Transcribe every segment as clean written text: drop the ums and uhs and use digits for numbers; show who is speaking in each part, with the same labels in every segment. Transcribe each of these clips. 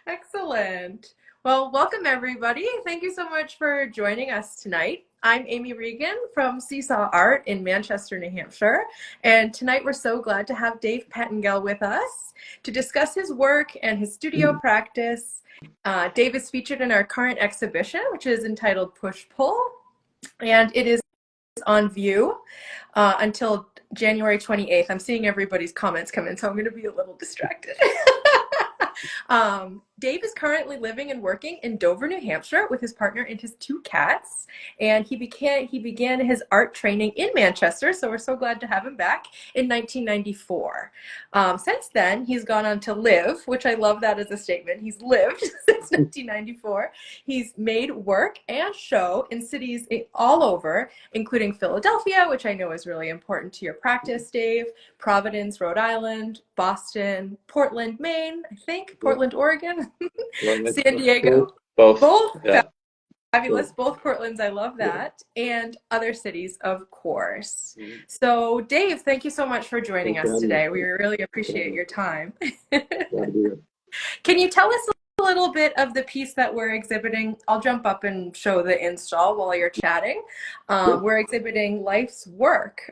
Speaker 1: Excellent. Well, welcome everybody. Thank you so much for joining us tonight. I'm Amy Regan from Seesaw Art in Manchester, New Hampshire. And tonight we're so glad to have Dave Pettengill with us to discuss his work and his studio practice. Dave is featured in our current exhibition, which is entitled Push Pull, and it is on view until January 28th. I'm seeing everybody's comments come in, so I'm going to be a little distracted. Dave is currently living and working in Dover, New Hampshire with his partner and his two cats. And he began his art training in Manchester, so we're so glad to have him back in 1994. Since then, he's gone on to live, which I love that as a statement. He's lived since 1994. He's made work and show in cities all over, including Philadelphia, which I know is really important to your practice, Dave, Providence, Rhode Island, Boston, Portland, Maine, I think, Portland, Oregon, San Diego. Both
Speaker 2: Yeah.
Speaker 1: fabulous. Both Portlands. I love that. And other cities, of course. So, Dave, thank you so much for joining us today. We really appreciate your time. Can you tell us a little bit of the piece that we're exhibiting? I'll jump up and show the install while you're chatting. We're exhibiting Life's Work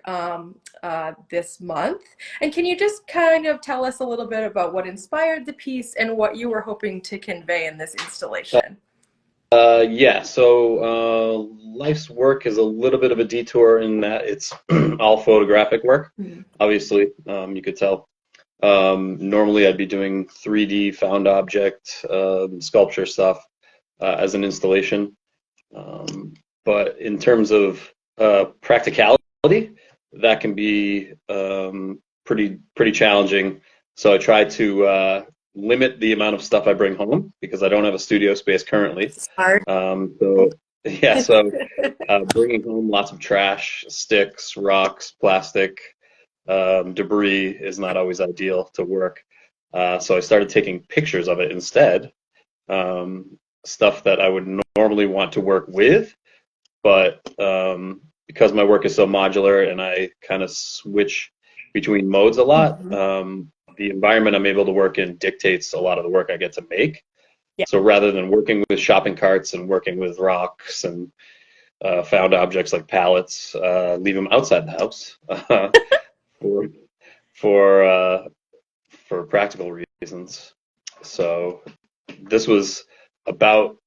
Speaker 1: this month. And can you just kind of tell us a little bit about what inspired the piece and what you were hoping to convey in this installation?
Speaker 2: Yeah, so Life's Work is a little bit of a detour in that it's all photographic work. Obviously, you could tell. Normally I'd be doing 3D found object sculpture stuff as an installation. But in terms of practicality, that can be pretty challenging. So I try to limit the amount of stuff I bring home because I don't have a studio space currently.
Speaker 1: Smart.
Speaker 2: So bringing home lots of trash, sticks, rocks, plastic, debris is not always ideal to work. So I started taking pictures of it instead, stuff that I would normally want to work with, but because my work is so modular and I kind of switch between modes a lot, the environment I'm able to work in dictates a lot of the work I get to make.
Speaker 1: Yeah.
Speaker 2: So rather than working with shopping carts and working with rocks and found objects like pallets, leave them outside the house for practical reasons. So this was about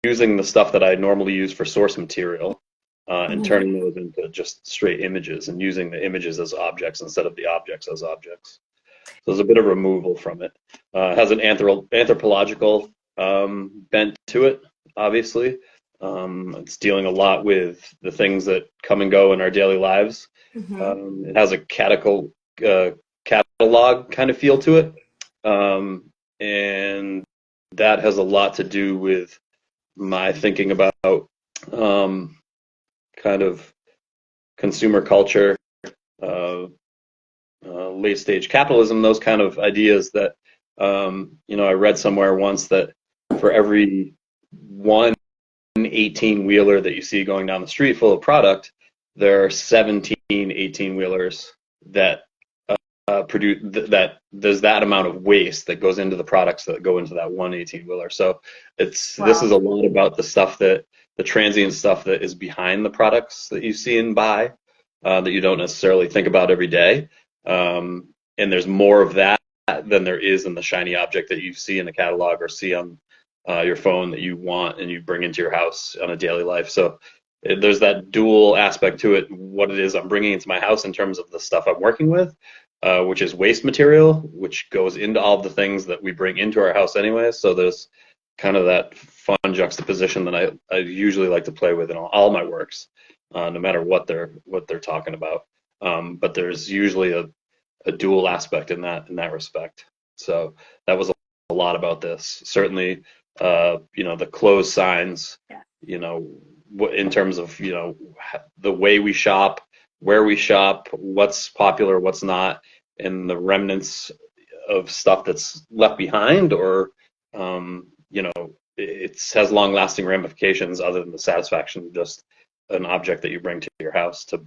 Speaker 2: using the stuff that I normally use for source material and turning those into just straight images and using the images as objects instead of the objects as objects. So there's a bit of removal from it. It has an anthropological bent to it, obviously. It's dealing a lot with the things that come and go in our daily lives. It has a catalog kind of feel to it. And that has a lot to do with my thinking about kind of consumer culture, late stage capitalism, those kind of ideas that, I read somewhere once that for every one 18-wheeler that you see going down the street full of product, there are 17 18-wheelers that produce that there's that amount of waste that goes into the products that go into that one 18-wheeler. So this is a lot about the stuff the transient stuff that is behind the products that you see and buy that you don't necessarily think about every day. And there's more of that than there is in the shiny object that you see in the catalog or see on your phone that you want and you bring into your house on a daily life. So there's that dual aspect to it, what it is I'm bringing into my house in terms of the stuff I'm working with, which is waste material, which goes into all of the things that we bring into our house anyway. So there's kind of that fun juxtaposition that I usually like to play with in all my works, no matter what they're talking about. But there's usually a dual aspect in that respect. So that was a lot about this. Certainly, the clothes signs, in terms of, the way we shop, where we shop, what's popular, what's not, and the remnants of stuff that's left behind, or, it has long-lasting ramifications other than the satisfaction of just an object that you bring to your house for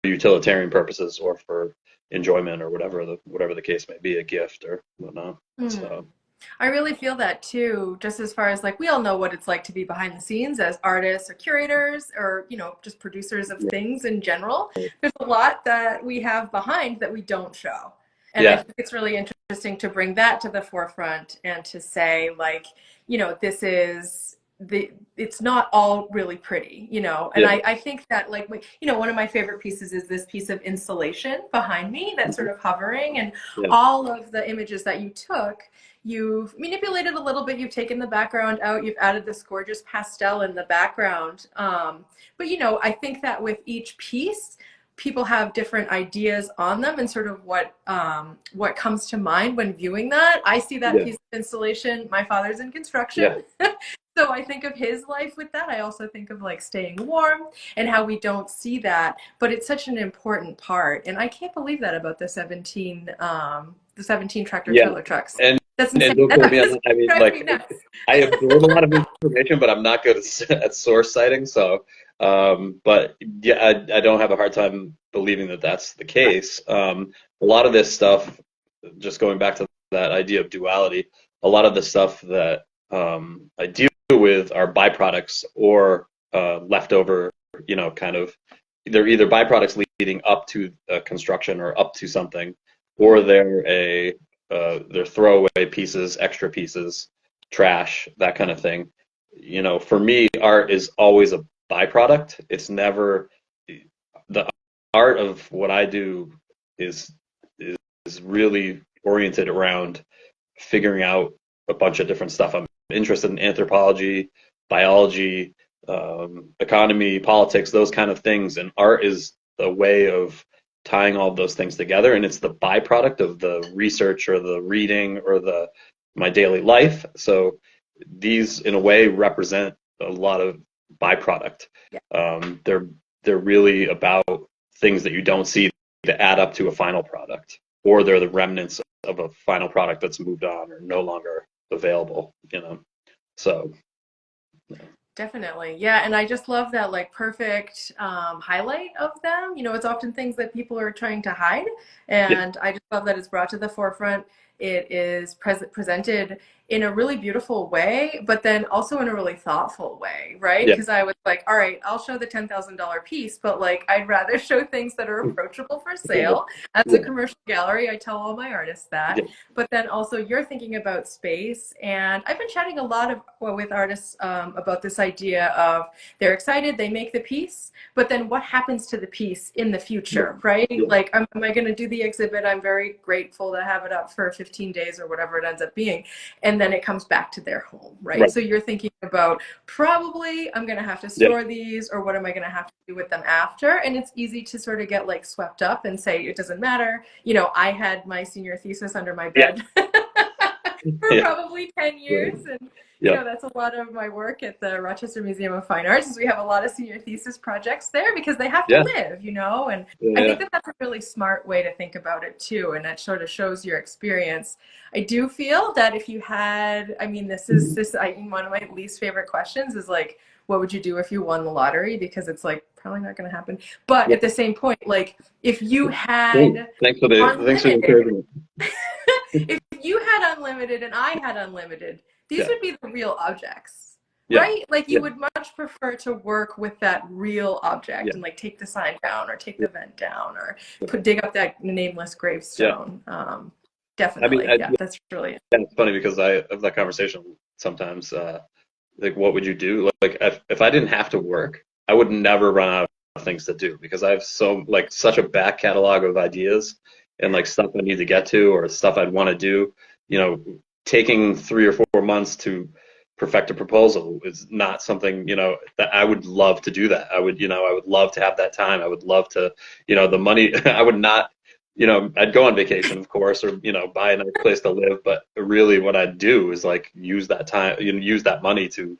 Speaker 2: utilitarian purposes or for enjoyment or whatever the case may be, a gift or whatnot.
Speaker 1: Hmm.
Speaker 2: So
Speaker 1: I really feel that too, just as far as like we all know what it's like to be behind the scenes as artists or curators or, just producers of things in general. There's a lot that we have behind that we don't show. And I
Speaker 2: yeah,
Speaker 1: think it's really interesting to bring that to the forefront and to say, like, this is it's not all really pretty, and
Speaker 2: yeah,
Speaker 1: I think that like one of my favorite pieces is this piece of installation behind me that's sort of hovering, and
Speaker 2: yeah,
Speaker 1: all of the images that you took, you've manipulated a little bit, you've taken the background out, you've added this gorgeous pastel in the background. But I think that with each piece, people have different ideas on them and sort of what comes to mind when viewing that. I see that
Speaker 2: yeah,
Speaker 1: piece of installation. My father's in
Speaker 2: yeah,
Speaker 1: construction. So I think of his life with that. I also think of like staying warm and how we don't see that, but it's such an important part. And I can't believe that about the 17 tractor
Speaker 2: yeah.
Speaker 1: trailer trucks.
Speaker 2: And
Speaker 1: That's
Speaker 2: and
Speaker 1: insane.
Speaker 2: don't quote me on
Speaker 1: That
Speaker 2: that. I mean,
Speaker 1: drives me
Speaker 2: like,
Speaker 1: nuts.
Speaker 2: I absorb a lot of information, but I'm not good at source citing. So, but yeah, I don't have a hard time believing that that's the case. A lot of this stuff, just going back to that idea of duality, a lot of the stuff that I deal with are byproducts or leftover, kind of they're either byproducts leading up to construction or up to something, or they're throwaway pieces, extra pieces, trash, that kind of thing. For me, art is always a byproduct. It's never the art of what I do is is really oriented around figuring out a bunch of different stuff. I'm interested in anthropology, biology, economy, politics, those kind of things, and art is a way of tying all of those things together, and it's the byproduct of the research or the reading or the my daily life. So these, in a way, represent a lot of byproduct.
Speaker 1: Yeah.
Speaker 2: They're really about things that you don't see that add up to a final product, or they're the remnants of a final product that's moved on or no longer available. So
Speaker 1: Definitely. Yeah. And I just love that like perfect highlight of them. It's often things that people are trying to hide.
Speaker 2: yeah,
Speaker 1: And I just love that it's brought to the forefront. It is presented in a really beautiful way, but then also in a really thoughtful way, right?
Speaker 2: yeah,
Speaker 1: Because I was like, all right, I'll show the $10,000 piece, but like I'd rather show things that are approachable for sale. As a
Speaker 2: yeah,
Speaker 1: commercial gallery, I tell all my artists that.
Speaker 2: yeah,
Speaker 1: But then also you're thinking about space, and I've been chatting a lot with artists about this idea of they're excited, they make the piece, but then what happens to the piece in the future, right?
Speaker 2: yeah,
Speaker 1: Like, am I going to do the exhibit? I'm very grateful to have it up for 15 days or whatever it ends up being, and then it comes back to their home, right?
Speaker 2: right,
Speaker 1: So you're thinking about probably I'm going to have to
Speaker 2: yeah,
Speaker 1: store these, or what am I going to have to do with them after? And it's easy to sort of get like swept up and say it doesn't matter. I had my senior thesis under my
Speaker 2: yeah,
Speaker 1: bed for
Speaker 2: yeah,
Speaker 1: probably 10 years. And,
Speaker 2: yeah,
Speaker 1: that's a lot of my work at the Rochester Museum of Fine Arts is we have a lot of senior thesis projects there because they have to
Speaker 2: yeah,
Speaker 1: live. And I
Speaker 2: yeah,
Speaker 1: think that that's a really smart way to think about it too. And that sort of shows your experience. I do feel that if you had, I mean, one of my least favorite questions is like, what would you do if you won the lottery? Because it's like probably not going to happen. But
Speaker 2: yeah.
Speaker 1: at the same point, like if you
Speaker 2: Cool.
Speaker 1: had
Speaker 2: Thanks for the
Speaker 1: unlimited,
Speaker 2: encouragement.
Speaker 1: if you had unlimited and I had unlimited, these
Speaker 2: Yeah,
Speaker 1: would be the real objects,
Speaker 2: yeah,
Speaker 1: right? Like
Speaker 2: yeah,
Speaker 1: you would much prefer to work with that real object
Speaker 2: yeah,
Speaker 1: and like take the sign down or take
Speaker 2: yeah,
Speaker 1: the vent down or
Speaker 2: yeah.
Speaker 1: dig up that nameless
Speaker 2: Yeah.
Speaker 1: gravestone.
Speaker 2: I mean,
Speaker 1: Definitely. Yeah, that's really
Speaker 2: yeah, it's funny because I have that conversation sometimes. Like, what would you do? Like, if I didn't have to work, I would never run out of things to do because I have such a back catalog of ideas and like stuff I need to get to or stuff I'd want to do. You know, taking 3 or 4 months to perfect a proposal is not something, that I would love to do that. I would love to have that time. I would love to, the money. I would not, I'd go on vacation, of course, or, buy a nice place to live. But really what I'd do is like use that time, use that money to,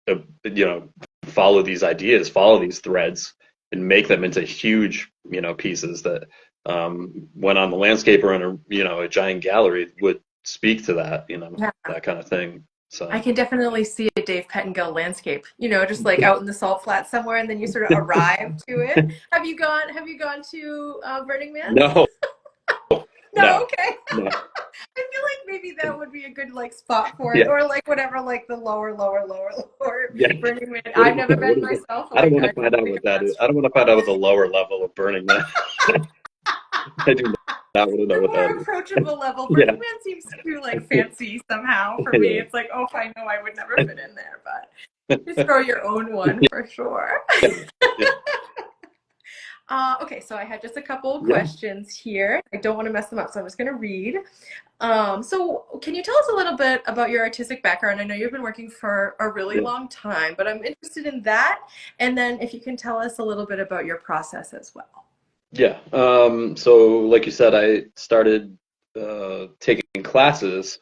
Speaker 2: uh, you know, follow these ideas, follow these threads and make them into huge, pieces that, when on the landscape or in a giant gallery would speak to that,
Speaker 1: yeah.
Speaker 2: that kind of thing.
Speaker 1: I
Speaker 2: So
Speaker 1: can definitely see a Dave Pettengill landscape, you know, just like out in the salt flat somewhere, and then you sort of arrive to it. Have you gone to Burning Man's?
Speaker 2: no,
Speaker 1: No,
Speaker 2: no,
Speaker 1: okay.
Speaker 2: no.
Speaker 1: I feel like maybe that would be a good like spot for it,
Speaker 2: Yeah,
Speaker 1: or like whatever, like the lower
Speaker 2: yeah.
Speaker 1: Burning Man.
Speaker 2: What,
Speaker 1: I've never been
Speaker 2: what is it?
Speaker 1: myself,
Speaker 2: I don't
Speaker 1: like
Speaker 2: want
Speaker 1: I
Speaker 2: to find out
Speaker 1: totally
Speaker 2: what
Speaker 1: heard
Speaker 2: that is.
Speaker 1: that's
Speaker 2: I don't want to find out what the lower level of Burning Man. I do not want to know
Speaker 1: the
Speaker 2: what that
Speaker 1: more
Speaker 2: is.
Speaker 1: approachable level.
Speaker 2: Yeah,
Speaker 1: Burning Man seems too like fancy somehow for me.
Speaker 2: yeah,
Speaker 1: It's like, oh, I know I would never fit in there, but you throw your own one for sure.
Speaker 2: yeah, yeah,
Speaker 1: Okay, so I had just a couple of
Speaker 2: yeah,
Speaker 1: questions here. I don't want to mess them up, so I'm just going to read. So can you tell us a little bit about your artistic background? I know you've been working for a really
Speaker 2: yeah.
Speaker 1: long time, but I'm interested in that. And then if you can tell us a little bit about your process as well.
Speaker 2: Yeah. So, like you said, I started taking classes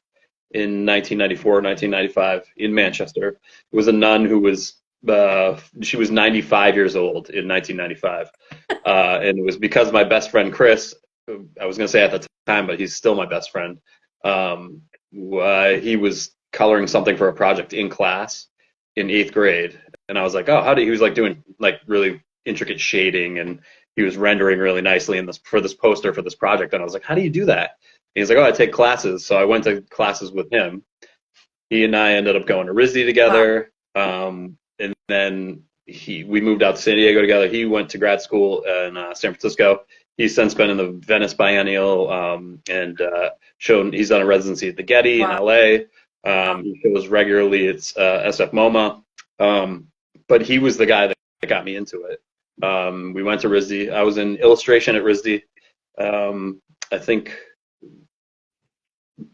Speaker 2: in 1994, 1995 in Manchester. It was a nun who was she was 95 years old in 1995, and it was because my best friend Chris, who I was going to say at the time, but he's still my best friend. Um, he was coloring something for a project in class in eighth grade, and I was like, oh, how do he was like doing like really intricate shading, and he was rendering really nicely in this for this poster for this project, and I was like, how do you do that? And he's like, oh, I take classes. So I went to classes with him. He and I ended up going to RISD
Speaker 1: Wow.
Speaker 2: together, and then we moved out to San Diego together. He went to grad school in San Francisco. He's since been in the Venice Biennial, and shown. He's done a residency at the Getty in
Speaker 1: Wow.
Speaker 2: LA. He shows regularly at SF MoMA, but he was the guy that got me into it. We went to RISD. I was in illustration at RISD. I think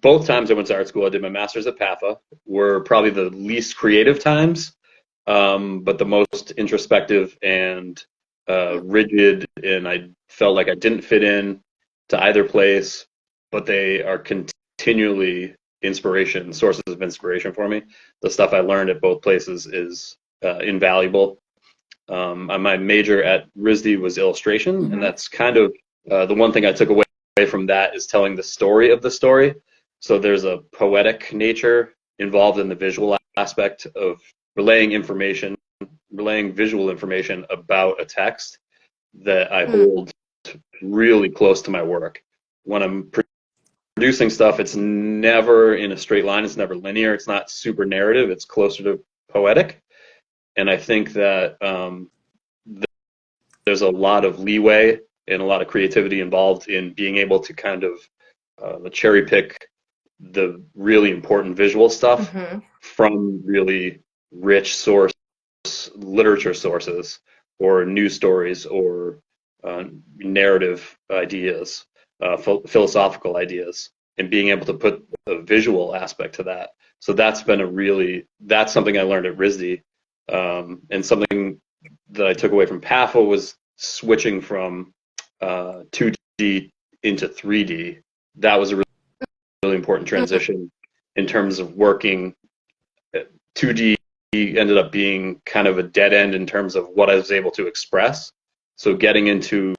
Speaker 2: both times I went to art school, I did my master's at PAFA, were probably the least creative times, but the most introspective and rigid, and I felt like I didn't fit in to either place, but they are continually sources of inspiration for me. The stuff I learned at both places is invaluable. My major at RISD was illustration, and
Speaker 1: Mm-hmm.
Speaker 2: that's kind of the one thing I took away from that is telling the story of the story. So there's a poetic nature involved in the visual aspect of relaying information, relaying visual information about a text that I
Speaker 1: Mm.
Speaker 2: hold really close to my work. When I'm producing stuff, it's never in a straight line, it's never linear, it's not super narrative, it's closer to poetic. And I think that there's a lot of leeway and a lot of creativity involved in being able to kind of cherry pick the really important visual stuff
Speaker 1: Mm-hmm.
Speaker 2: from really rich source literature sources or news stories or narrative ideas, philosophical ideas, and being able to put a visual aspect to that. So that's something I learned at RISD, and something that I took away from PAFA was switching from 2D into 3D. That was a really important transition in terms of working. 2D ended up being kind of a dead end in terms of what I was able to express. So getting into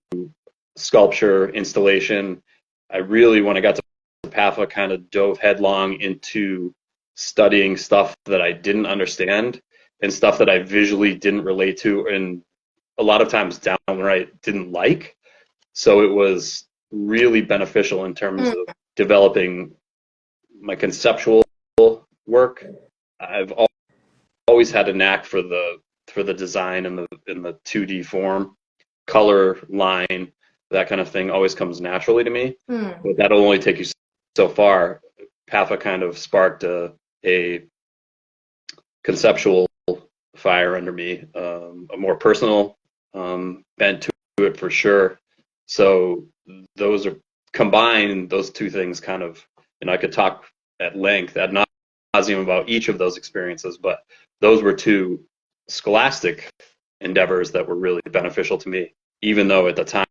Speaker 2: sculpture, installation, I really, when I got to PAFA, kind of dove headlong into studying stuff that I didn't understand and stuff that I visually didn't relate to, and a lot of times downright didn't like. So it was really beneficial in terms of developing my conceptual work. I've always had a knack for the design in the 2D form, color, line, that kind of thing always comes naturally to me.
Speaker 1: Mm.
Speaker 2: But that'll only take you so far. PAFA kind of sparked a conceptual fire under me, a more personal bent to it for sure. So those are combined, those two things kind of, and I could talk at length ad nauseum about each of those experiences, but those were two scholastic endeavors that were really beneficial to me, even though at the time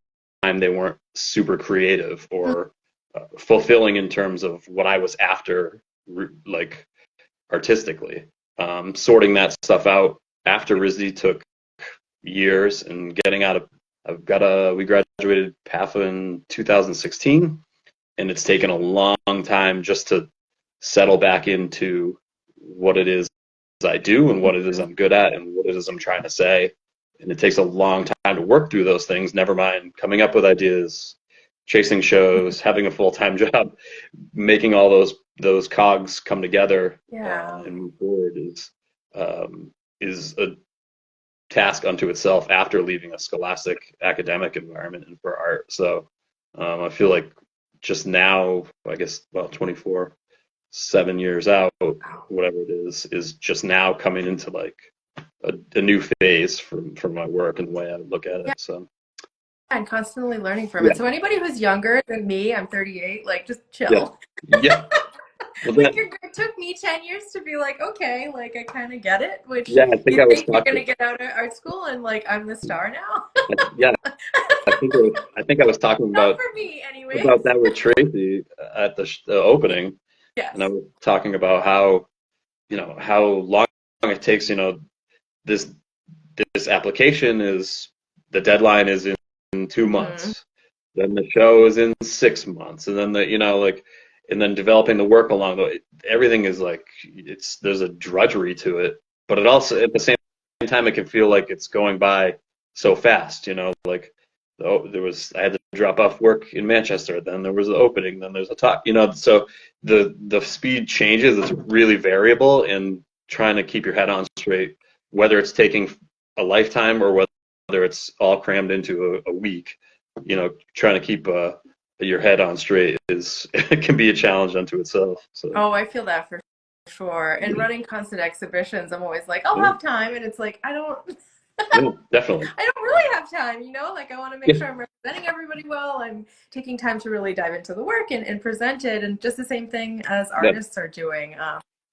Speaker 2: they weren't super creative or fulfilling in terms of what I was after, like artistically. Sorting that stuff out after RISD took years, and getting out of we graduated PAFA in 2016, and it's taken a long time just to settle back into what it is I do and what it is I'm good at and what it is I'm trying to say. And it takes a long time to work through those things, never mind coming up with ideas, chasing shows, having a full-time job, making all those cogs come together
Speaker 1: Yeah.
Speaker 2: and move forward is a task unto itself after leaving a scholastic academic environment and for art. So I feel like just now, I guess about 24, 7 years out, whatever it is just now coming into like a new phase for my work and the way I look at
Speaker 1: Yeah.
Speaker 2: it. So
Speaker 1: And constantly learning from
Speaker 2: yeah,
Speaker 1: it. So anybody who's younger than me, I'm 38, like just
Speaker 2: yeah,
Speaker 1: chill.
Speaker 2: yeah. Well,
Speaker 1: Like
Speaker 2: that
Speaker 1: it took me 10 years to be like, okay, like I kind of get it, which
Speaker 2: yeah, I think
Speaker 1: you
Speaker 2: I was
Speaker 1: think you're going to
Speaker 2: talking.
Speaker 1: get out of art school and like I'm the star now.
Speaker 2: Yeah, I think I was talking
Speaker 1: Not for me anyways.
Speaker 2: about that with Tracy at the opening, and I
Speaker 1: Yes.
Speaker 2: was talking about how how long it takes. This this application is the deadline is in two
Speaker 1: Hmm.
Speaker 2: months, then the show is in 6 months, and then like and then developing the work along the way. Everything is like there's a drudgery to it, but it also at the same time it can feel like it's going by so fast. Like I had to drop off work in Manchester, then there was an opening, then there's a talk. So the speed changes. It's really variable, and trying to keep your head on straight, whether it's taking a lifetime or whether it's all crammed into a week. Trying to keep your head on straight is it can be a challenge unto itself. So
Speaker 1: Oh, I feel that for sure. And running constant exhibitions, I'm always like, I'll
Speaker 2: yeah,
Speaker 1: have time. And it's like, I don't.
Speaker 2: yeah, definitely.
Speaker 1: I don't really have time, you know? Like, I want to make
Speaker 2: Yeah,
Speaker 1: sure I'm representing everybody well. I'm taking time to really dive into the work and present it. And just the same thing as
Speaker 2: yeah,
Speaker 1: artists are doing.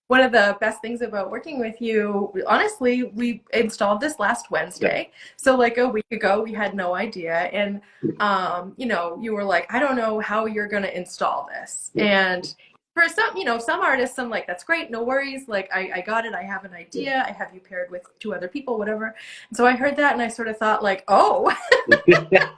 Speaker 1: One of the best things about working with you, honestly, we installed this last
Speaker 2: yeah,
Speaker 1: Wednesday. So, like a week ago, we had no idea. And, you were like, I don't know how you're going to install this.
Speaker 2: yeah,
Speaker 1: And for some artists, I'm like, that's great, no worries. Like, I got it. I have an idea. I have you paired with two other people, whatever. So I heard that and I sort of thought like, oh,
Speaker 2: yeah,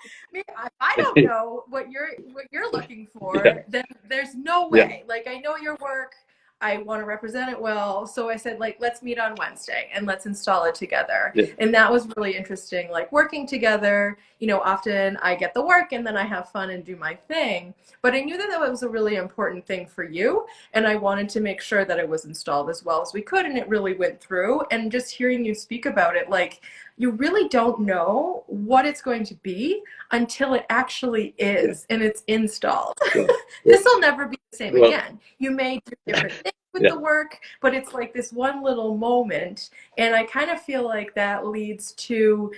Speaker 1: I don't know what you're looking
Speaker 2: yeah,
Speaker 1: for. Then there's no
Speaker 2: yeah,
Speaker 1: way. Like I know your work. I want to represent it well. So I said like, let's meet on Wednesday and let's install it together.
Speaker 2: yeah,
Speaker 1: And that was really interesting. Like working together, often I get the work and then I have fun and do my thing. But I knew that that was a really important thing for you. And I wanted to make sure that it was installed as well as we could. And it really went through. And just hearing you speak about it, like, you really don't know what it's going to be until it actually
Speaker 2: yeah,
Speaker 1: is and it's installed.
Speaker 2: yeah.
Speaker 1: This will never be the same
Speaker 2: Well,
Speaker 1: again. You may do different things with
Speaker 2: yeah,
Speaker 1: the work, but it's like this one little moment. And I kind of feel like that leads to,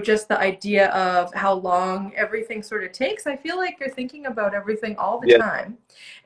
Speaker 1: just the idea of how long everything sort of takes. I feel like you're thinking about everything all the
Speaker 2: yeah.
Speaker 1: time.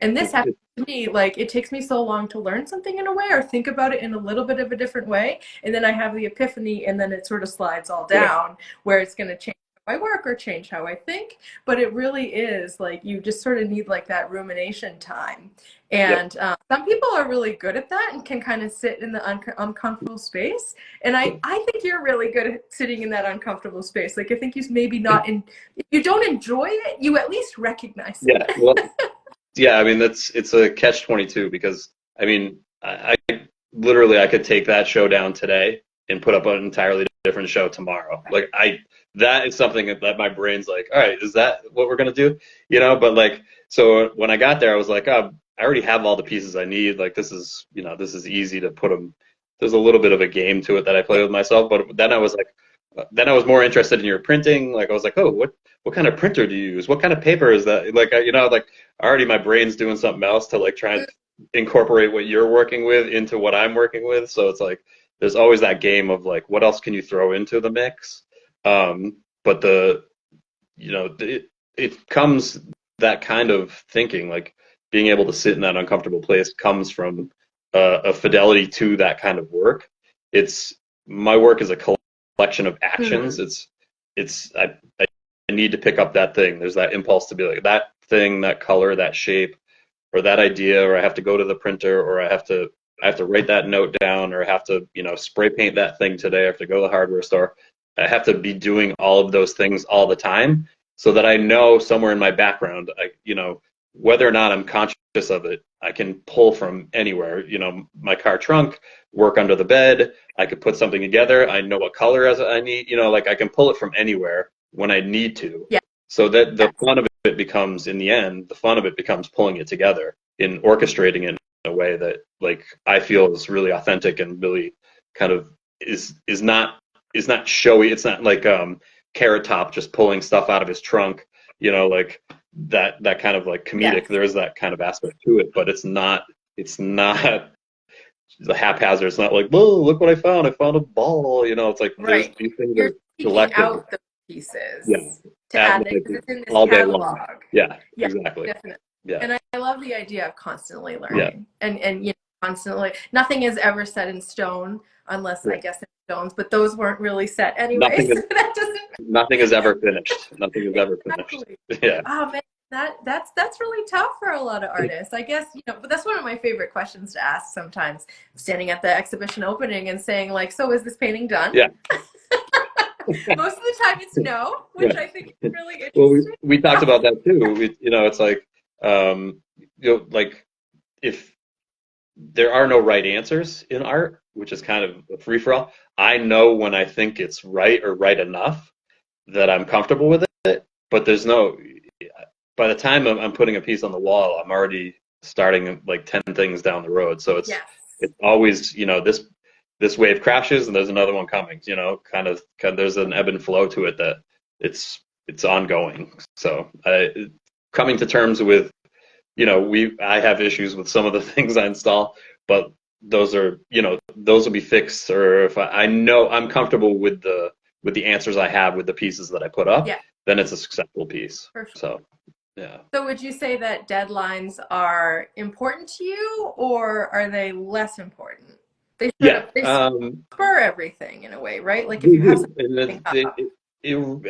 Speaker 1: And this happens to me, like it takes me so long to learn something in a way or think about it in a little bit of a different way. And then I have the epiphany and then it sort of slides all
Speaker 2: Yeah,
Speaker 1: down where it's going to change how I work or change how I think. But it really is like you just sort of need like that rumination time.
Speaker 2: yeah,
Speaker 1: And some people are really good at that and can kind of sit in the uncomfortable space. And
Speaker 2: yeah,
Speaker 1: I think you're really good at sitting in that uncomfortable space. Like I think you maybe not in, if you don't enjoy it, you at least recognize
Speaker 2: yeah.
Speaker 1: it.
Speaker 2: Well, yeah. I mean, it's a catch-22 because I mean, I literally I could take that show down today and put up an entirely different show tomorrow. Like that is something that my brain's like, all right, is that what we're gonna do? But like, so when I got there, I was like, oh, I already have all the pieces I need. Like this is easy to put them. There's a little bit of a game to it that I play with myself, but then I was like, then I was more interested in your printing. Like I was like, oh, what kind of printer do you use? What kind of paper is that? Like like already my brain's doing something else to like try and incorporate what you're working with into what I'm working with. So it's like there's always that game of like, what else can you throw into the mix? But it comes that kind of thinking, like being able to sit in that uncomfortable place comes from a fidelity to that kind of work. It's my work is a collection of actions.
Speaker 1: Hmm.
Speaker 2: I need to pick up that thing. There's that impulse to be like that thing, that color, that shape, or that idea, or I have to go to the printer, or I have to write that note down, or I have to spray paint that thing today. I have to go to the hardware store. I have to be doing all of those things all the time so that I know somewhere in my background, I whether or not I'm conscious of it, I can pull from anywhere. My car trunk, work under the bed. I could put something together. I know what color as I need. Like I can pull it from anywhere when I need to.
Speaker 1: Yeah.
Speaker 2: So that the
Speaker 1: Yes.
Speaker 2: fun of it becomes, in the end, the fun of it becomes pulling it together in orchestrating it in a way that, like, I feel is really authentic and really kind of is not showy. It's not like Carrot Top just pulling stuff out of his trunk. Like that kind of like comedic.
Speaker 1: Yes.
Speaker 2: There is that kind of aspect to it, but it's not the haphazard. It's not like, whoa, look what I found. I found a ball. It's like
Speaker 1: Right.
Speaker 2: these things
Speaker 1: You're
Speaker 2: are
Speaker 1: seeking
Speaker 2: selective.
Speaker 1: out the
Speaker 2: Yeah,
Speaker 1: pieces to
Speaker 2: at
Speaker 1: add it
Speaker 2: like
Speaker 1: because it's in this
Speaker 2: all day long.
Speaker 1: catalog.
Speaker 2: Yeah,
Speaker 1: Yeah,
Speaker 2: exactly.
Speaker 1: definitely.
Speaker 2: Yeah,
Speaker 1: And I love the idea of constantly
Speaker 2: yeah,
Speaker 1: learning and constantly. Nothing is ever set in stone unless I
Speaker 2: yeah.
Speaker 1: guess in stones, but those weren't really set anyway.
Speaker 2: Nothing
Speaker 1: So
Speaker 2: is
Speaker 1: that doesn't
Speaker 2: nothing is ever finished. Nothing is ever finished.
Speaker 1: exactly.
Speaker 2: Yeah.
Speaker 1: Oh man, that's really tough for a lot of artists. I guess, but that's one of my favorite questions to ask sometimes, standing at the exhibition opening and saying like, so is this painting done?
Speaker 2: Yeah.
Speaker 1: Most of the time it's no, which
Speaker 2: Yeah.
Speaker 1: I think is really
Speaker 2: Well, we
Speaker 1: interesting.
Speaker 2: we talked about that too. It's like, like if there are no right answers in art, which is kind of a free for all. I know when I think it's right or right enough that I'm comfortable with it, but there's no. By the time I'm putting a piece on the wall, I'm already starting like 10 things down the road. So it's
Speaker 1: Yes.
Speaker 2: it's always, this wave crashes and there's another one coming. Kind of there's an ebb and flow to it that it's ongoing. So coming to terms with, I have issues with some of the things I install, but those will be fixed. Or if I know I'm comfortable with the answers I have with the pieces that I put up,
Speaker 1: Yeah,
Speaker 2: then it's a successful piece.
Speaker 1: for sure.
Speaker 2: So yeah,
Speaker 1: So would you say that deadlines are important to you or are they less important? They sort
Speaker 2: yeah,
Speaker 1: of they spur everything in a way, right? Like if
Speaker 2: they
Speaker 1: you have
Speaker 2: do. And
Speaker 1: something up.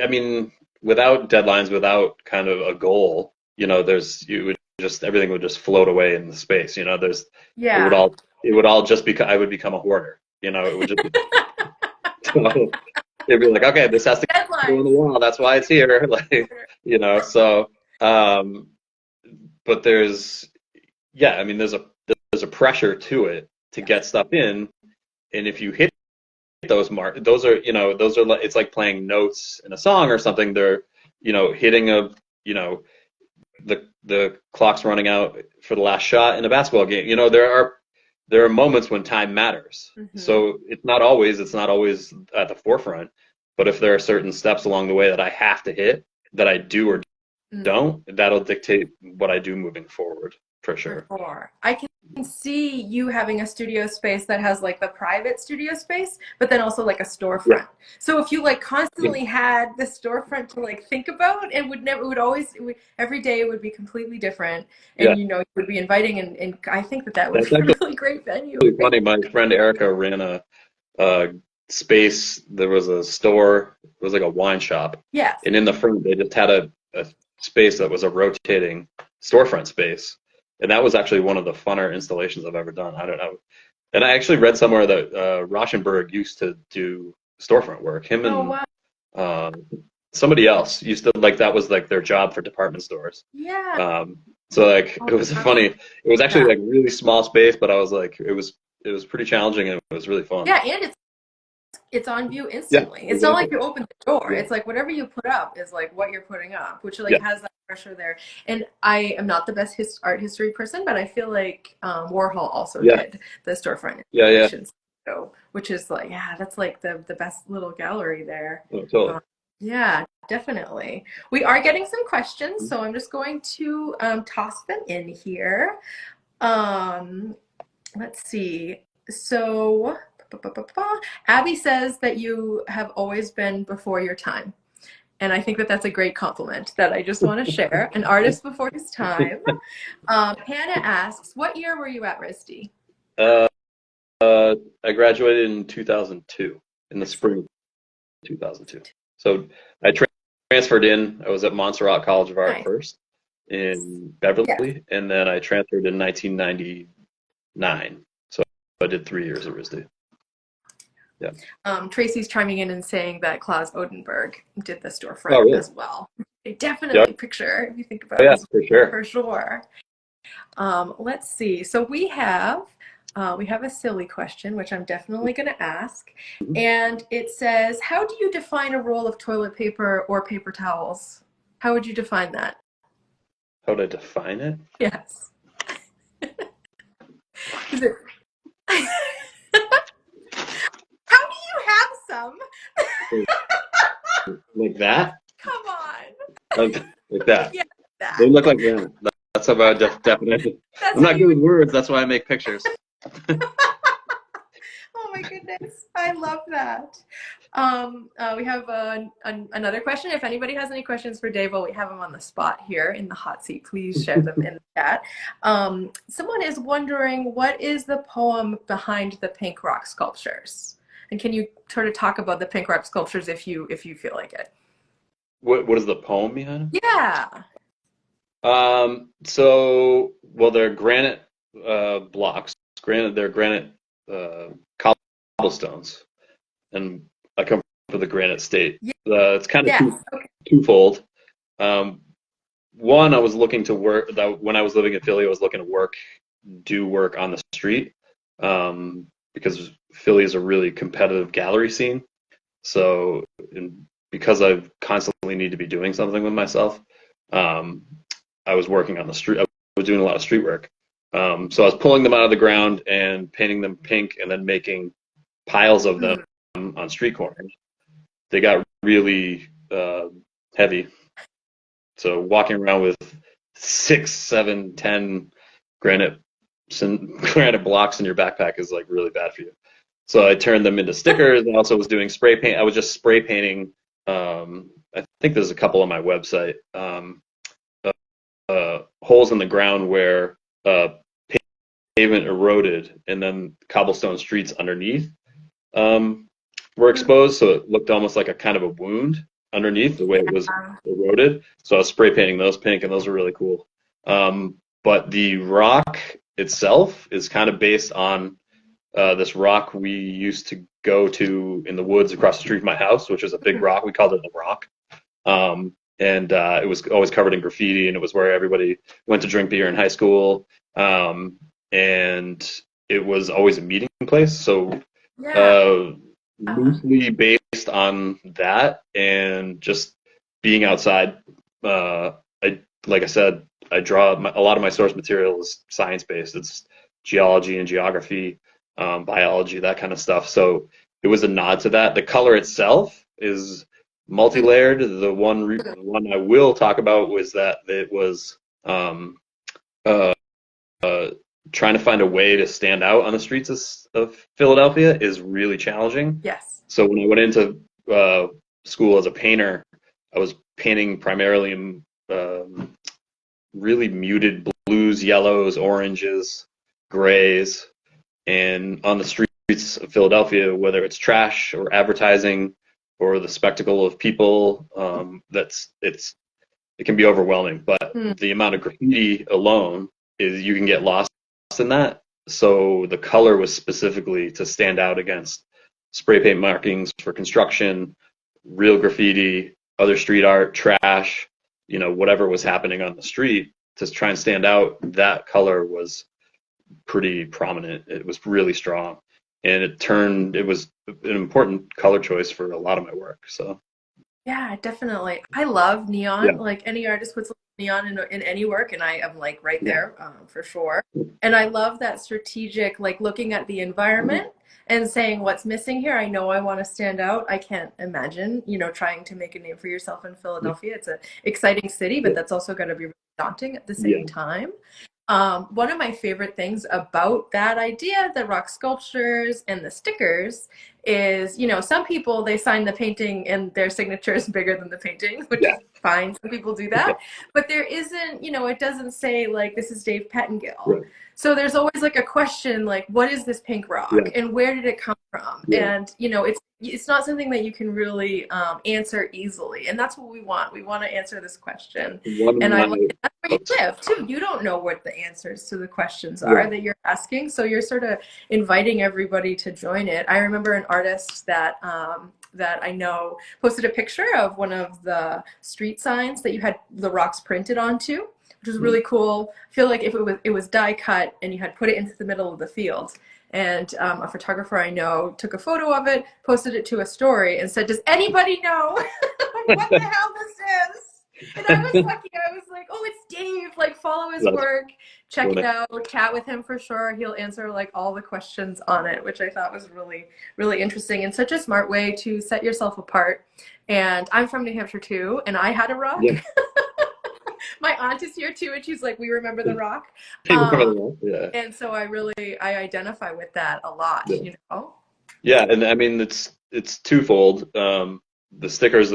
Speaker 2: I mean, without deadlines, without kind of a goal, you would just everything would just float away in the space. It would
Speaker 1: Yeah.
Speaker 2: all it would all just I would become a hoarder. It would just so it'd be like, okay, this has to go on the
Speaker 1: Deadlines.
Speaker 2: wall. That's why it's here. Like, so um, but yeah, I mean, there's a pressure to it to
Speaker 1: Yes.
Speaker 2: get stuff in, and if you hit those are, it's like playing notes in a song or something. They're, hitting you know the clock's running out for the last shot in a basketball game. There are moments when time matters.
Speaker 1: Mm-hmm.
Speaker 2: So it's not always at the forefront, but if there are certain steps along the way that I have to hit, that I do or
Speaker 1: Mm-hmm.
Speaker 2: don't, that'll dictate what I do moving forward, for
Speaker 1: For
Speaker 2: sure.
Speaker 1: sure. I can see you having a studio space that has like the private studio space, but then also like a
Speaker 2: Yeah.
Speaker 1: storefront. So if you like
Speaker 2: Yeah.
Speaker 1: constantly had the storefront to like think about, it would always, every day it would be completely different.
Speaker 2: Yeah.
Speaker 1: And you would be inviting, and I think that that would
Speaker 2: That's
Speaker 1: be a
Speaker 2: actually
Speaker 1: really great venue.
Speaker 2: funny. My friend Erica ran a space. There was a store. It was like a wine shop,
Speaker 1: Yes.
Speaker 2: and in the front they just had a space that was a rotating storefront space, and that was actually one of the funner installations I've ever done. I don't know. And I actually read somewhere that Rauschenberg used to do storefront work. Him
Speaker 1: Oh,
Speaker 2: and
Speaker 1: wow.
Speaker 2: uh, somebody else used to, like, that was like their job for department stores.
Speaker 1: Yeah.
Speaker 2: Um, so like
Speaker 1: Oh,
Speaker 2: it was
Speaker 1: gosh.
Speaker 2: funny. It was actually
Speaker 1: Yeah.
Speaker 2: like really small space, but I was like, it was pretty challenging and it was really fun.
Speaker 1: Yeah. And it's on view
Speaker 2: Yeah,
Speaker 1: instantly. It's not
Speaker 2: exactly.
Speaker 1: like you open the door.
Speaker 2: Yeah,
Speaker 1: It's like whatever you put up is like what you're putting up, which like
Speaker 2: yeah,
Speaker 1: has that pressure there. And I am not the best art history person, but I feel like Warhol also
Speaker 2: yeah,
Speaker 1: did the storefront
Speaker 2: yeah, yeah.
Speaker 1: installations, so which is like yeah, that's like the best little gallery there.
Speaker 2: Oh, totally.
Speaker 1: Um, yeah, definitely. We are getting some questions, so I'm just going to toss them in here. Um, let's see. So, Abby says that you have always been before your time. And I think that that's a great compliment that I just want to share. An artist before his time. Hannah asks, what year were you at RISD?
Speaker 2: Uh, I graduated in 2002, in the spring of 2002. So I transferred in. I was at Montserrat College of Art
Speaker 1: Nice.
Speaker 2: first in
Speaker 1: Yes.
Speaker 2: Beverly, and then I transferred in 1999. So I did 3 years at RISD. Yeah.
Speaker 1: Tracy's chiming in and saying that Klaus Odenberg did the
Speaker 2: Oh,
Speaker 1: storefront
Speaker 2: really?
Speaker 1: as well.
Speaker 2: Yeah,
Speaker 1: definitely picture if you think
Speaker 2: oh,
Speaker 1: about
Speaker 2: yeah,
Speaker 1: his
Speaker 2: for sure.
Speaker 1: for sure. Let's see. So we have a silly question, which I'm definitely going to ask,
Speaker 2: Mhm.
Speaker 1: and it says, "How do you define a roll of toilet paper or paper towels? How would you define that?"
Speaker 2: How to define it?
Speaker 1: Yes. Is it? How do you have some?
Speaker 2: Like that?
Speaker 1: Come on.
Speaker 2: Like that.
Speaker 1: Yeah,
Speaker 2: They
Speaker 1: that.
Speaker 2: look like that. That's about definition.
Speaker 1: That's
Speaker 2: I'm
Speaker 1: how
Speaker 2: not
Speaker 1: you
Speaker 2: good
Speaker 1: would.
Speaker 2: with words. That's why I make pictures.
Speaker 1: Oh my goodness, I love that. We have another question. If anybody has any questions for Dave, while we have him on the spot here in the hot seat, please share them in the chat. Someone is wondering, what is the poem behind the pink rock sculptures? And can you sort of talk about the pink rock sculptures if you feel like it?
Speaker 2: What is the poem behind
Speaker 1: Yeah.
Speaker 2: it? Well, they're granite blocks. Granted, they're granite uh, cobblestones, and I come from the granite state. It's kind of
Speaker 1: Yes. Okay.
Speaker 2: twofold. Um, One, I was looking to work that when I was living in Philly, I was looking to do work on the street, because Philly is a really competitive gallery scene. So, because I constantly need to be doing something with myself, um, I was working on the street. I was doing a lot of street work. So I was pulling them out of the ground and painting them pink, and then making piles of them
Speaker 1: Hmm.
Speaker 2: on street corners. They got really heavy. So walking around with 6, 7, 10 granite granite blocks in your backpack is like really bad for you. So I turned them into stickers, and also was doing spray paint. I was just spray painting. I think there's a couple on my website. Holes in the ground where pavement eroded, and then cobblestone streets underneath were exposed, so it looked almost like a kind of a wound underneath the way it was
Speaker 1: Yeah.
Speaker 2: eroded. So I was spray painting those pink, and those were really cool. But the rock itself is kind of based on this rock we used to go to in the woods across the street from my house, which is a big rock. We called it the Rock. And it was always covered in graffiti, and it was where everybody went to drink beer in high school. And it was always a meeting place. So
Speaker 1: Yeah.
Speaker 2: uh, loosely based on that, and just being outside. Like I said, I draw a lot of my source material is science based. It's geology and geography, biology, that kind of stuff. So it was a nod to that. The color itself is multi-layered. The one I will talk about was that it was uh, trying to find a way to stand out on the streets of Philadelphia is really challenging.
Speaker 1: Yes.
Speaker 2: So when I went into school as a painter, I was painting primarily in really muted blues, yellows, oranges, grays, and on the streets of Philadelphia, whether it's trash or advertising or the spectacle of people, it can be overwhelming. But
Speaker 1: Hmm.
Speaker 2: the amount of graffiti alone is you can get lost in that. So the color was specifically to stand out against spray paint markings for construction, real graffiti, other street art, trash, whatever was happening on the street. To try and stand out, that color was pretty prominent. It was really strong, and it was an important color choice for a lot of my work. So
Speaker 1: Yeah, definitely. I love neon.
Speaker 2: yeah,
Speaker 1: Like any artist puts neon in any work, and I am like right
Speaker 2: yeah,
Speaker 1: there for sure. And I love that strategic, like looking at the
Speaker 2: mhm,
Speaker 1: environment and saying what's missing here. I know I want to stand out. I can't imagine, trying to make a name for yourself in
Speaker 2: yeah,
Speaker 1: Philadelphia. It's an exciting city, but
Speaker 2: yeah,
Speaker 1: that's also going to be really daunting at the
Speaker 2: yeah,
Speaker 1: same time. One of my favorite things about that idea, the rock sculptures and the stickers, is, some people they sign the painting and their signature is bigger than the painting, which
Speaker 2: yeah,
Speaker 1: is fine. Some people do that, but there isn't, it doesn't say like this is Dave Pettengill.
Speaker 2: right,
Speaker 1: So there's always like a question like, what is this pink rock
Speaker 2: yeah,
Speaker 1: and where did it come from?
Speaker 2: yeah.
Speaker 1: And it's not something that you can really answer easily, and that's what we want. We want to answer this question,
Speaker 2: One of
Speaker 1: and I
Speaker 2: my
Speaker 1: love it. That's where you live too. You don't know what the answers to the questions are
Speaker 2: right,
Speaker 1: that you're asking, so you're sort of inviting everybody to join it. I remember an artist that that I know posted a picture of one of the street signs that you had the rocks printed onto, which was really cool. I feel like if it was die cut and you had put it into the middle of the field. And a photographer I know took a photo of it, posted it to a story, and said, "Does anybody know what the hell this is?" And I was lucky. I was like, "Oh, it's Dave. Like, follow his
Speaker 2: That's
Speaker 1: work, check it
Speaker 2: funny.
Speaker 1: out, chat with him for sure. He'll answer like all the questions on it," which I thought was really, really interesting and such a smart way to set yourself apart. And I'm from New Hampshire too, and I had a rock.
Speaker 2: Yeah.
Speaker 1: My aunt is here too, and she's like, "We remember the rock."
Speaker 2: Yeah.
Speaker 1: And so I identify with that a lot,
Speaker 2: Yeah.
Speaker 1: you know?
Speaker 2: Yeah, and I mean it's twofold. The stickers,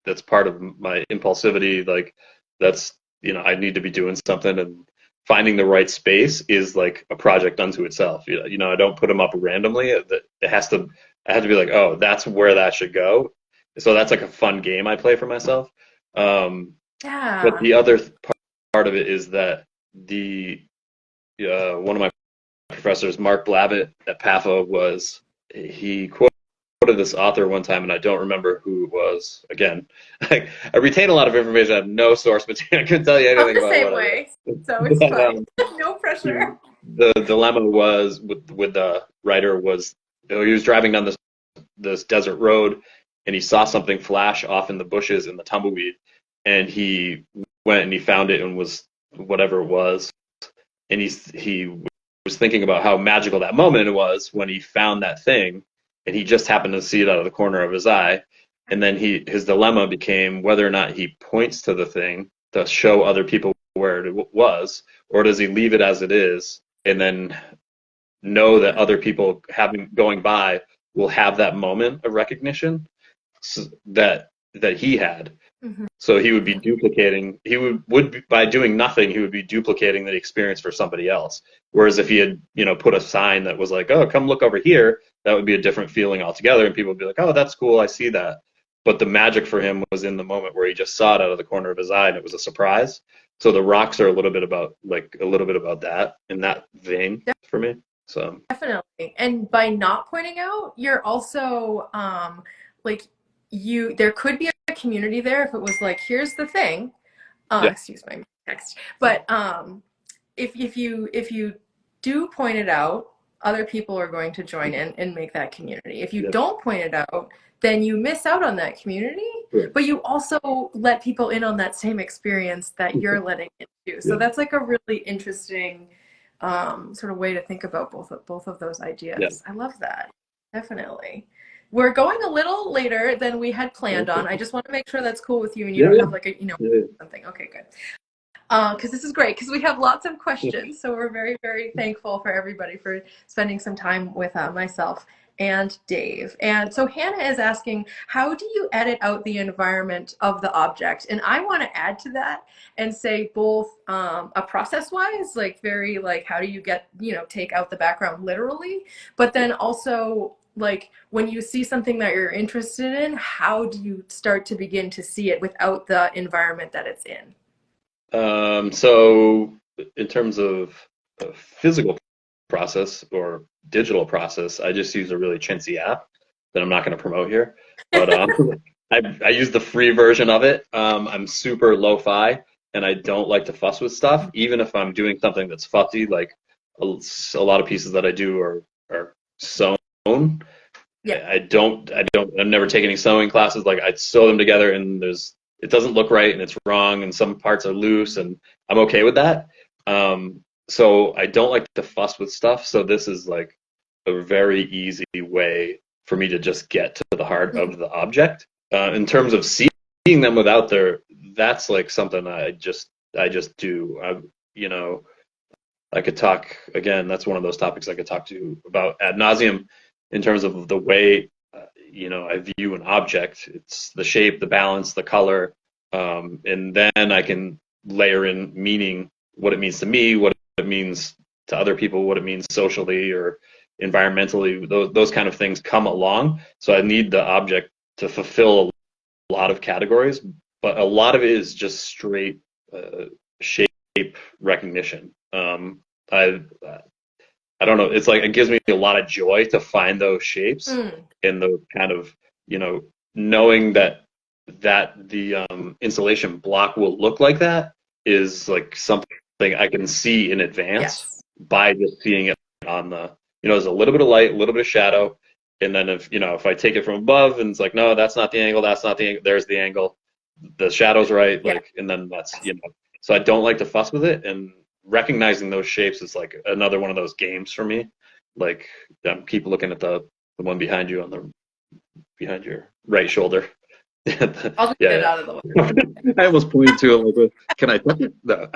Speaker 2: that's part of my impulsivity. Like that's I need to be doing something, and finding the right space is like a project unto itself. I don't put them up randomly. It has to. I have to be like, oh, that's where that should go. So that's like a fun game I play for myself. But
Speaker 1: Yeah.
Speaker 2: the other part of it is that the one of my professors, Mark Blavitt at PAFA, he quoted this author one time, and I don't remember who it was. Again, I retain a lot of information. I have no source material. I couldn't tell you
Speaker 1: I'm
Speaker 2: anything
Speaker 1: the
Speaker 2: about
Speaker 1: same
Speaker 2: what I
Speaker 1: way,
Speaker 2: read.
Speaker 1: so it's
Speaker 2: But
Speaker 1: fine. No pressure.
Speaker 2: the dilemma was with the writer was he was driving down this desert road, and he saw something flash off in the bushes in the tumbleweed, and he went and he found it and was whatever it was, and he was thinking about how magical that moment was when he found that thing, and he just happened to see it out of the corner of his eye. And then his dilemma became whether or not he points to the thing to show other people where it was, or does he leave it as it is and then know that other people going by will have that moment of recognition that he had.
Speaker 1: Mm-hmm.
Speaker 2: So he would be duplicating. By doing nothing, he would be duplicating the experience for somebody else. Whereas if he had, put a sign that was like, "Oh, come look over here," that would be a different feeling altogether, and people would be like, "Oh, that's cool. I see that." But the magic for him was in the moment where he just saw it out of the corner of his eye, and it was a surprise. So the rocks are a little bit about that in that vein for me. So
Speaker 1: Definitely. And by not pointing out, you're also like there could be a community there if it was like, here's the thing.
Speaker 2: yeah,
Speaker 1: Excuse my text. But if you do point it out, other people are going to join in and make that community. If you
Speaker 2: yeah,
Speaker 1: don't point it out, then you miss out on that community,
Speaker 2: right.
Speaker 1: but you also let people in on that same experience that you're letting into. So
Speaker 2: Yeah,
Speaker 1: that's like a really interesting sort of way to think about both of those
Speaker 2: yeah.
Speaker 1: ideas. I love that. Definitely. We're going a little later than we had planned on. I just want to make sure that's cool with you and you
Speaker 2: Yeah,
Speaker 1: don't
Speaker 2: yeah,
Speaker 1: have like a,
Speaker 2: yeah,
Speaker 1: something. Okay, good. Because this is great because we have lots of questions. So we're very, very thankful for everybody for spending some time with myself and Dave. And so Hannah is asking, how do you edit out the environment of the object? And I want to add to that and say both a process wise, like very like how do you get, take out the background literally, but then also like when you see something that you're interested in, how do you start to begin to see it without the environment that it's in?
Speaker 2: So in terms of a physical process or digital process, I just use a really chintzy app that I'm not going to promote here, but I use the free version of it. I'm super lo-fi, and I don't like to fuss with stuff, even if I'm doing something that's fussy. Like a lot of pieces that I do are sewn.
Speaker 1: Yeah.
Speaker 2: I've never taken any sewing classes. Like I sew them together, and it doesn't look right, and it's wrong, and some parts are loose, and I'm okay with that. So I don't like to fuss with stuff. So this is like a very easy way for me to just get to the heart
Speaker 1: Mhm.
Speaker 2: of the object. In terms of seeing them without that's like something I just do. I could talk again. That's one of those topics I could talk to about ad nauseum in terms of the way I view an object. It's the shape, the balance, the color, and then I can layer in meaning, what it means to me, what it means to other people, what it means socially or environmentally. Those kind of things come along. So I need the object to fulfill a lot of categories, but a lot of it is just straight shape recognition. I I don't know. It's like it gives me a lot of joy to find those shapes
Speaker 1: Mm,
Speaker 2: and those kind of, knowing that the installation block will look like that is like something I can see in advance
Speaker 1: yes.
Speaker 2: by just seeing it on there's a little bit of light, a little bit of shadow, and then if I take it from above and it's like, no, that's not the angle, that's not the angle, there's the angle, the shadow's right,
Speaker 1: Yeah.
Speaker 2: like, and then so I don't like to fuss with it, and recognizing those shapes is like another one of those games for me. Like, keep looking at the one behind you behind your right shoulder.
Speaker 1: I'll just get
Speaker 2: Yeah,
Speaker 1: it out of the way.
Speaker 2: yeah. I almost pointed to it like, can I touch it? No.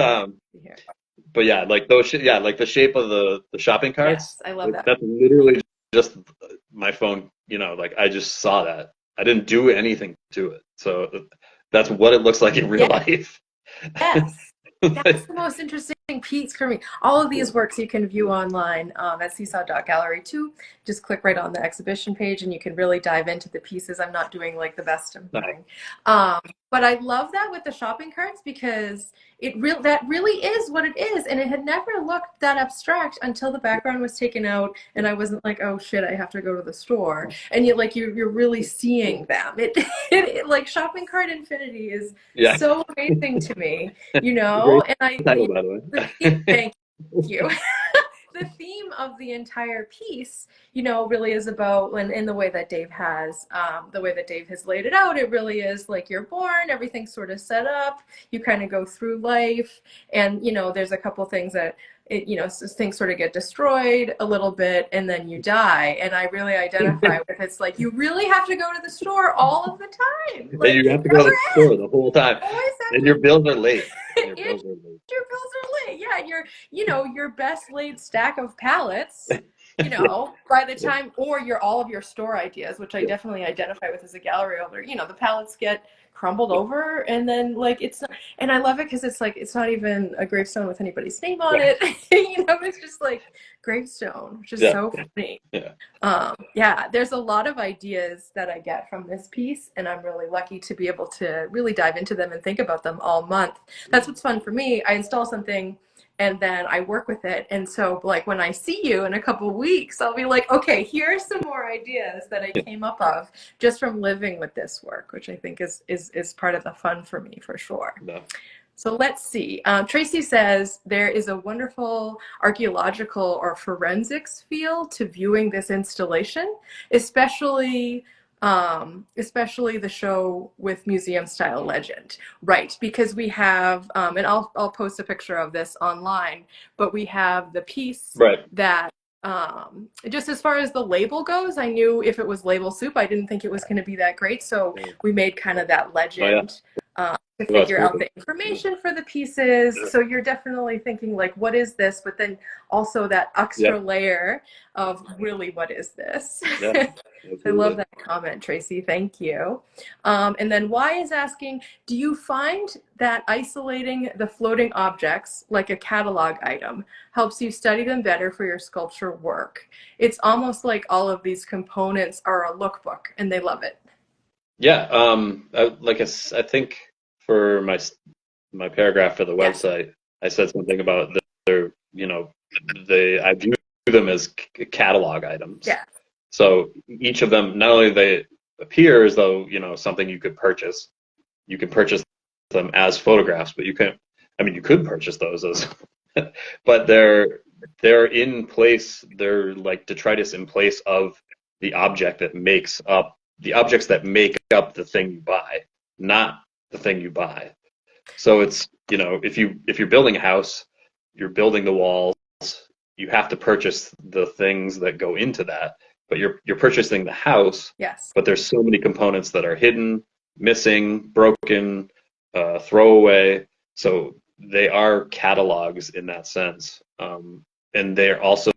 Speaker 2: um,
Speaker 1: Here.
Speaker 2: but yeah, like yeah, like the shape of the shopping carts.
Speaker 1: Yes, I love
Speaker 2: Like
Speaker 1: that.
Speaker 2: that's literally just my phone. Like I just saw that. I didn't do anything to it, so that's what it looks like in real
Speaker 1: Yeah.
Speaker 2: life.
Speaker 1: Yes. That's the most interesting piece for me. All of these works you can view online at seesaw.gallery too. Just click right on the exhibition page and you can really dive into the pieces. I'm not doing like the best I'm doing. Um, but I love that with the shopping carts because that really is what it is. And it had never looked that abstract until the background was taken out and I wasn't like, oh shit, I have to go to the store. And you're really seeing them. Like shopping cart infinity is
Speaker 2: Yeah,
Speaker 1: so amazing to me,
Speaker 2: great
Speaker 1: and
Speaker 2: title by the
Speaker 1: the theme,
Speaker 2: way.
Speaker 1: thank you. The theme of the entire piece, really is about, and in the way that Dave has laid it out, it really is like you're born, everything's sort of set up, you kind of go through life, and, there's a couple things that, things sort of get destroyed a little bit and then you die. And I really identify with it's like you really have to go to the store all of the time.
Speaker 2: And
Speaker 1: Like
Speaker 2: you
Speaker 1: it
Speaker 2: have to go to
Speaker 1: never
Speaker 2: the store
Speaker 1: ends.
Speaker 2: the whole time,
Speaker 1: Always have
Speaker 2: and
Speaker 1: to
Speaker 2: your bills are late. And your
Speaker 1: and
Speaker 2: bills are late.
Speaker 1: your bills are late. Yeah, your best laid stack of pallets,
Speaker 2: Yeah,
Speaker 1: by the
Speaker 2: yeah,
Speaker 1: time, or all of your store ideas, which I
Speaker 2: yeah,
Speaker 1: definitely identify with as a gallery owner, the pallets get crumbled
Speaker 2: yeah.
Speaker 1: over and then like it's not, and I love it because it's like it's not even a gravestone with anybody's name on
Speaker 2: Right.
Speaker 1: it. It's just like gravestone, which is
Speaker 2: Yeah,
Speaker 1: so funny.
Speaker 2: yeah,
Speaker 1: Yeah, there's a lot of ideas that I get from this piece, and I'm really lucky to be able to really dive into them and think about them all month. That's what's fun for me. I install something and then I work with it. And so, like, when I see you in a couple of weeks, I'll be like, okay, here's some more ideas that I came up of just from living with this work, which I think is part of the fun for me for sure.
Speaker 2: no.
Speaker 1: So let's see. Tracy says there is a wonderful archaeological or forensics feel to viewing this installation, especially especially the show with museum style legend, right? Because we have, and I'll post a picture of this online, but we have the piece
Speaker 2: Right.
Speaker 1: that just as far as the label goes, I knew if it was label soup, I didn't think it was going to be that great. So
Speaker 2: Yeah.
Speaker 1: we made kind of that
Speaker 2: Oh yeah.
Speaker 1: legend to
Speaker 2: Oh, that's
Speaker 1: figure out
Speaker 2: perfect.
Speaker 1: the information for the pieces. So you're definitely thinking like, what is this? But then also that
Speaker 2: Yeah.
Speaker 1: extra layer of really, what is this?
Speaker 2: Yeah.
Speaker 1: I love
Speaker 2: Absolutely.
Speaker 1: that comment, Tracy. Thank you. And then Y is asking, do you find that isolating the floating objects like a catalog item helps you study them better for your sculpture work? It's almost like all of these components are a lookbook and they love it.
Speaker 2: Yeah. I think for my paragraph for the
Speaker 1: Yes.
Speaker 2: website, I said something about their, I view them as catalog items.
Speaker 1: Yeah.
Speaker 2: So each of them, not only they appear as though, something you could purchase, you can purchase them as photographs, but you could purchase those as, but they're in place. They're like detritus in place of the objects that make up the thing you buy, not the thing you buy. So it's, if you're building a house, you're building the walls, you have to purchase the things that go into that, but you're purchasing the house,
Speaker 1: Yes.
Speaker 2: but there's so many components that are hidden, missing, broken, throwaway. So they are catalogs in that sense. And they're also,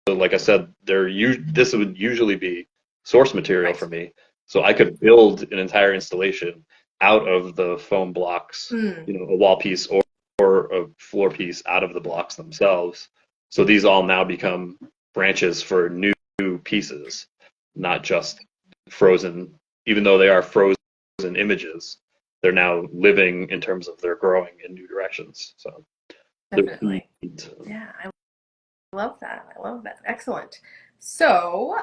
Speaker 2: like I said, this would usually be source material
Speaker 1: Right.
Speaker 2: for me. So I could build an entire installation out of the foam blocks,
Speaker 1: Mm.
Speaker 2: a wall piece or a floor piece out of the blocks themselves. So these all now become branches for new pieces, not just frozen, even though they are frozen images, they're now living in terms of their growing in new directions. So They're
Speaker 1: Definitely.
Speaker 2: sweet.
Speaker 1: Yeah, I love that. I love that. Excellent. So,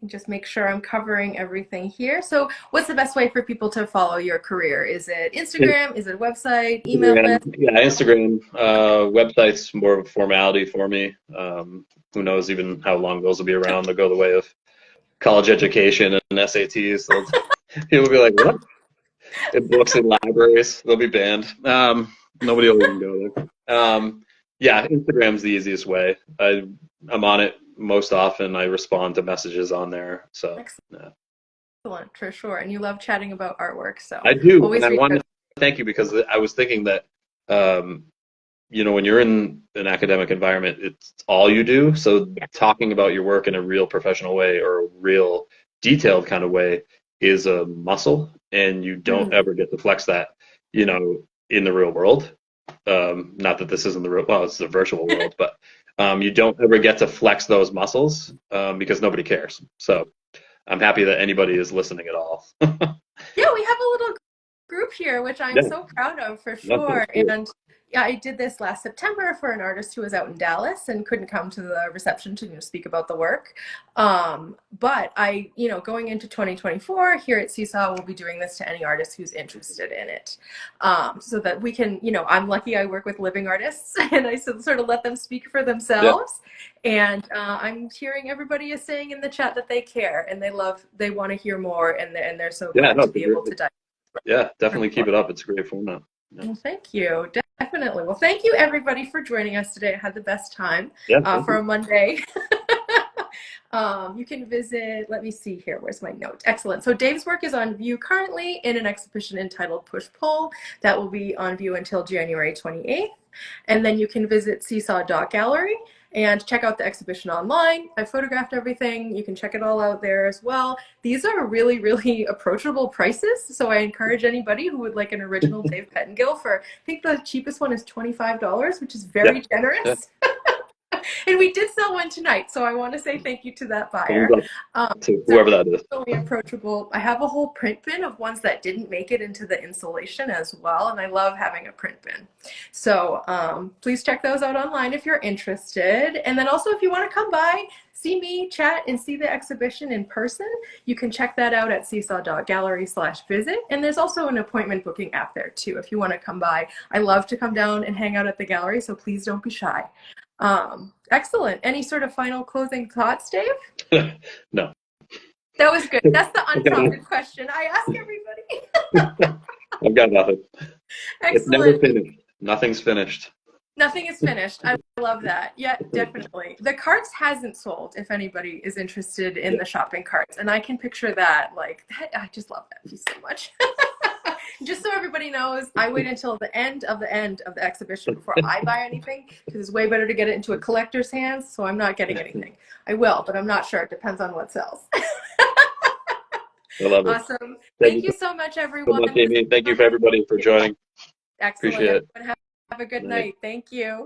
Speaker 1: just make sure I'm covering everything here. So, what's the best way for people to follow your career? Is it Instagram? Is it a website? Email
Speaker 2: Instagram,
Speaker 1: list?
Speaker 2: yeah, Instagram. Website's more of a formality for me. Who knows even how long those will be around? They'll go the way of college education and SATs. People will be like, what? In books and libraries, they'll be banned. Nobody will even go there. Yeah, Instagram's the easiest way. I'm on it most often. I respond to messages on there. So, yeah.
Speaker 1: Excellent, for sure. And you love chatting about artwork, so
Speaker 2: I do, and
Speaker 1: always
Speaker 2: I
Speaker 1: reach
Speaker 2: wanted
Speaker 1: out.
Speaker 2: to thank you because I was thinking that um, when you're in an academic environment, it's all you do. So
Speaker 1: Yeah.
Speaker 2: talking about your work in a real professional way or a real detailed kind of way is a muscle, and you don't
Speaker 1: Mm,
Speaker 2: ever get to flex that, in the real world. Not that this isn't the real, well, it's the virtual world, but you don't ever get to flex those muscles because nobody cares. So I'm happy that anybody is listening at all.
Speaker 1: yeah, we have a little group here, which I'm
Speaker 2: Yeah,
Speaker 1: so proud of for
Speaker 2: that's
Speaker 1: sure.
Speaker 2: cool.
Speaker 1: And yeah, I did this last September for an artist who was out in Dallas and couldn't come to the reception to speak about the work. But going into 2024 here at Seesaw, we'll be doing this to any artist who's interested in it, so that we can, I'm lucky I work with living artists, and I sort of let them speak for
Speaker 2: Yeah,
Speaker 1: themselves. And I'm hearing everybody is saying in the chat that they care and they want to hear more, and they're so
Speaker 2: yeah,
Speaker 1: glad
Speaker 2: no,
Speaker 1: to
Speaker 2: it's a
Speaker 1: be able to
Speaker 2: great,
Speaker 1: dive.
Speaker 2: yeah, definitely keep it up. It's a great format. Yeah,
Speaker 1: Well, thank you. Definitely. Well, thank you everybody for joining us today. I had the best time
Speaker 2: yeah, thank
Speaker 1: for
Speaker 2: you.
Speaker 1: a Monday. You can visit, let me see here. Where's my note? Excellent. So Dave's work is on view currently in an exhibition entitled Push Pull. That will be on view until January 28th. And then you can visit Seesaw Gallery and check out the exhibition online. I photographed everything. You can check it all out there as well. These are really, really approachable prices. So I encourage anybody who would like an original Dave Pettengill for, I think the cheapest one is $25, which is
Speaker 2: Yeah,
Speaker 1: very
Speaker 2: yeah.
Speaker 1: generous. And we did sell one tonight, so I want to say thank you to that
Speaker 2: Thumbs
Speaker 1: buyer.
Speaker 2: up to
Speaker 1: So
Speaker 2: whoever that is.
Speaker 1: really approachable. I have a whole print bin of ones that didn't make it into the installation as well, and I love having a print bin. So please check those out online if you're interested. And then also if you want to come by, see me, chat, and see the exhibition in person, you can check that out at seesaw.gallery/visit. And there's also an appointment booking app there too if you want to come by. I love to come down and hang out at the gallery, so please don't be shy. Excellent. Any sort of final closing thoughts, Dave?
Speaker 2: No.
Speaker 1: That was good. That's the
Speaker 2: I've got,
Speaker 1: unprompted question I ask everybody.
Speaker 2: I've got nothing. It's never
Speaker 1: Excellent.
Speaker 2: finished. Nothing's finished.
Speaker 1: Nothing is finished. I love that. Yeah, definitely. The carts hasn't sold if anybody is interested in
Speaker 2: Yeah.
Speaker 1: the shopping carts. And I can picture that. Like, that, I just love that piece so much. Just so everybody knows, I wait until the end of the exhibition before I buy anything because it's way better to get it into a collector's hands. So I'm not getting anything. I will, but I'm not sure. It depends on what sells.
Speaker 2: I love it.
Speaker 1: Awesome.
Speaker 2: Thank
Speaker 1: Thank
Speaker 2: you
Speaker 1: you so much,
Speaker 2: so
Speaker 1: everyone.
Speaker 2: much,
Speaker 1: This is
Speaker 2: Amy. Thank you for
Speaker 1: fun.
Speaker 2: everybody for joining.
Speaker 1: Excellent.
Speaker 2: Appreciate it.
Speaker 1: Everyone have a good
Speaker 2: Good night.
Speaker 1: night. Thank you.